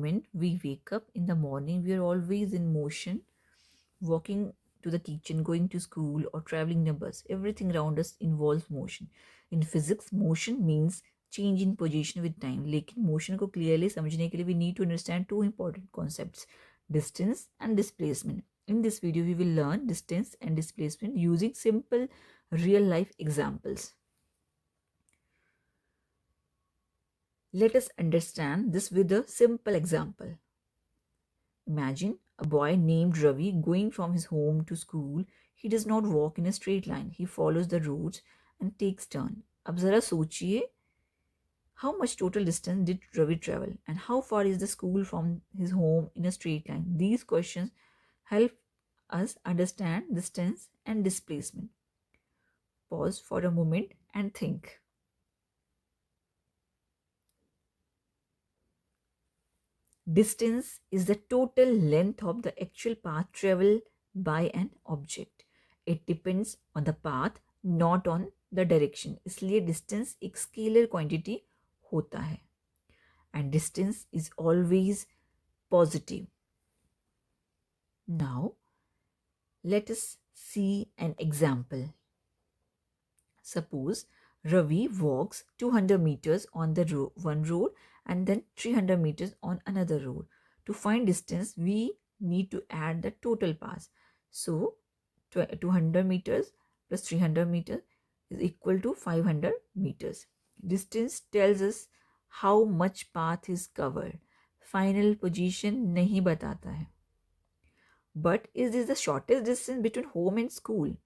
moment we wake up in the morning, we are always in motion, walking to the kitchen, going to school, or traveling in a bus. Everything around us involves motion. In physics, motion means change in position with time. लेकिन motion को clearly समझने के लिए we need to understand two important concepts: distance and displacement. In this video, we will learn distance and displacement using simple real life examples. Let us understand this with a simple example. Imagine a boy named Ravi going from his home to school. He does not walk in a straight line. He follows the roads and takes turn. अब जरा सोचिए, how much total distance did Ravi travel and how far is the school from his home in a straight line? These questions help us understand distance and displacement. Pause for a moment and think. Distance is the total length of the actual path traveled by an object. It depends on the path, not on the direction. इसलिए distance एक scalar quantity होता है. And distance is always positive. Now, let us see an example. Suppose Ravi walks 200 meters on the one road and then 300 meters on another road. To find distance, we need to add the total paths. So, 200 meters plus 300 meters is equal to 500 meters. Distance tells us how much path is covered. Final position नहीं बताता है. But is this the shortest distance between home and school?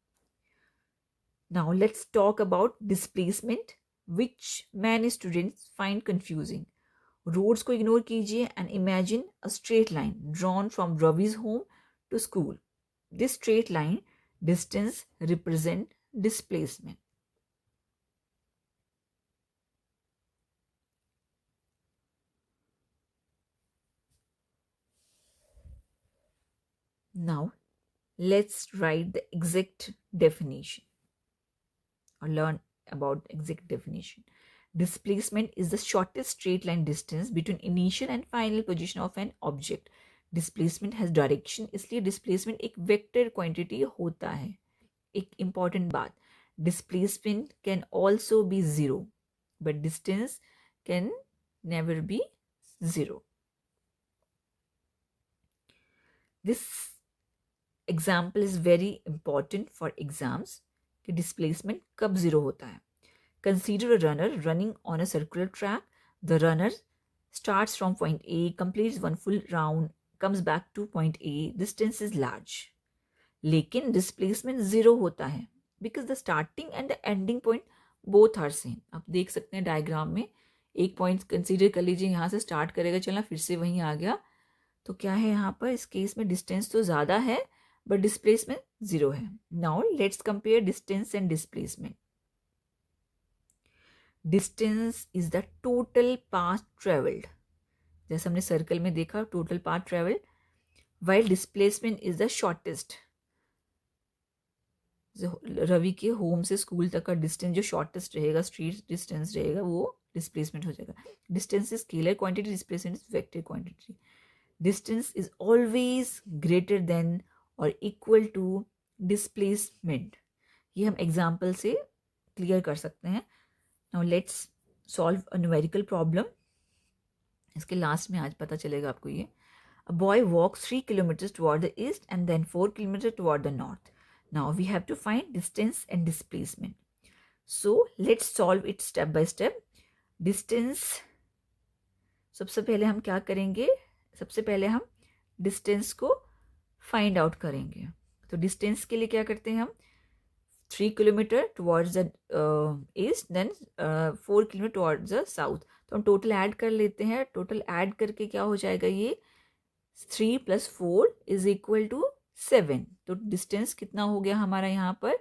Now let's talk about displacement, which many students find confusing. Roads को ignore कीजिए and imagine a straight line drawn from Ravi's home to school. This straight line distance represent displacement. Now let's write the exact definition or learn about exact definition. Displacement is the shortest straight line distance between initial and final position of an object. Displacement has direction, इसलिए displacement एक vector quantity होता है. एक important बात, displacement can also be zero, but distance can never be zero. This example is very important for exams कि displacement कब zero होता है. Consider a runner running on a circular track. The runner starts from point A, completes one full round, comes back to point A. Distance is large. लेकिन displacement zero होता है because the starting and the ending point both are same. आप देख सकते हैं diagram में एक point consider कर लीजिए, यहाँ से स्टार्ट करेगा चलना, फिर से वहीं आ गया. तो क्या है यहाँ पर, इस केस में डिस्टेंस तो ज़्यादा है बट डिस्प्लेसमेंट जीरो है. Now let's compare distance and displacement. Distance is the total path travelled, जैसे हमने सर्कल में देखा total path travelled, while displacement is the shortest. Ravi के होम से स्कूल तक का डिस्टेंस जो शॉर्टेस्ट रहेगा, स्ट्रीट डिस्टेंस रहेगा, वो डिस्प्लेसमेंट हो जाएगा. Distance is scalar quantity, displacement is vector quantity. Distance is always greater than और इक्वल टू डिस्प्लेसमेंट. ये हम एग्जाम्पल से क्लियर कर सकते हैं. Now let's solve a numerical problem. इसके लास्ट में आज पता चलेगा आपको ये. A boy walks 3 kilometers toward the east and then 4 kilometers toward the north. Now we have to find distance and displacement. So let's solve it step by step. Distance, सबसे पहले हम क्या करेंगे, सबसे पहले हम डिस्टेंस को फाइंड आउट करेंगे. तो डिस्टेंस के लिए क्या करते हैं हम, 3 kilometer towards the east then 4 kilometer towards the south. तो हम टोटल ऐड कर लेते हैं. टोटल ऐड करके क्या हो जाएगा, ये 3 + 4 इज इक्वल टू 7. तो डिस्टेंस कितना हो गया हमारा यहाँ पर,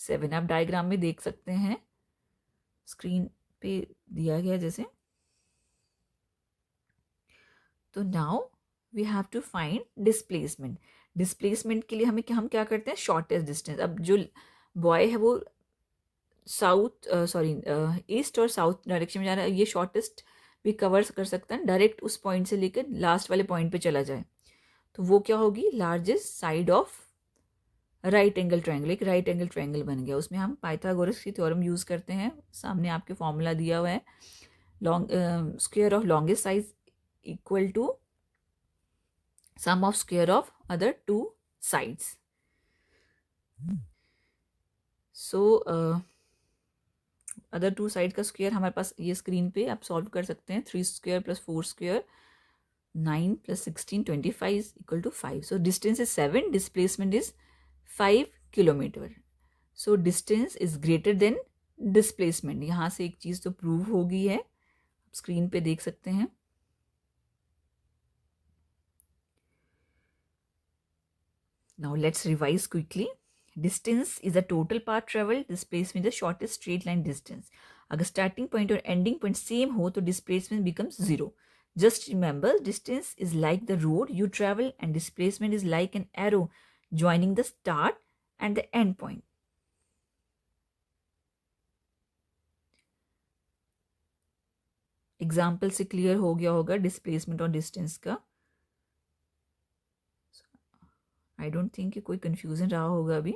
7. आप डायग्राम में देख सकते हैं, स्क्रीन पे दिया गया जैसे. तो now we have to find displacement. Displacement के लिए हम क्या करते हैं, शॉर्टेस्ट डिस्टेंस. अब जो बॉय है वो ईस्ट और साउथ डायरेक्शन में जा रहा है, ये शॉर्टेस्ट भी कवर कर सकता है, डायरेक्ट उस पॉइंट से लेकर लास्ट वाले पॉइंट पे चला जाए, तो वो क्या होगी, largest side of right angle triangle. एक राइट एंगल ट्रायंगल बन गया, उसमें हम पाइथागोरस की थ्योरम यूज करते हैं। सामने आपके फॉर्मूला दिया हुआ है, square of longest side equal to sum of square of other two sides. So other two side का स्क्वायर हमारे पास ये स्क्रीन पे आप सॉल्व कर सकते हैं। 3 square plus 4 square 9 plus 16 25 is equal to 5. So distance is 7, displacement is 5 kilometre. So distance is greater than displacement. यहाँ से एक चीज़ तो प्रूव हो गई है, स्क्रीन पे देख सकते हैं. Now let's revise quickly. Distance is the total path traveled. Displacement is the shortest straight line distance. अगर starting point और ending point same हो तो displacement becomes 0. Just remember, distance is like the road you travel and displacement is like an arrow joining the start and the end point. Example से clear हो गया होगा displacement और distance का. I don't think कि कोई confusion रहा होगा अभी.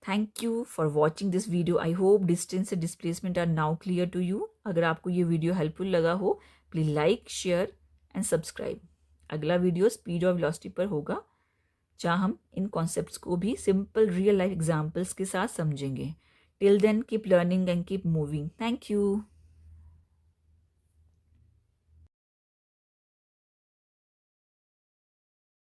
Thank you for watching this video. I hope distance and displacement are now clear to you. अगर आपको ये वीडियो हेल्पफुल लगा हो, please like, share and subscribe. अगला वीडियो स्पीड और वेलोसिटी पर होगा, जहाँ हम इन कॉन्सेप्ट्स को भी सिंपल रियल लाइफ एग्जाम्पल्स के साथ समझेंगे. Till then keep learning and keep moving. Thank you.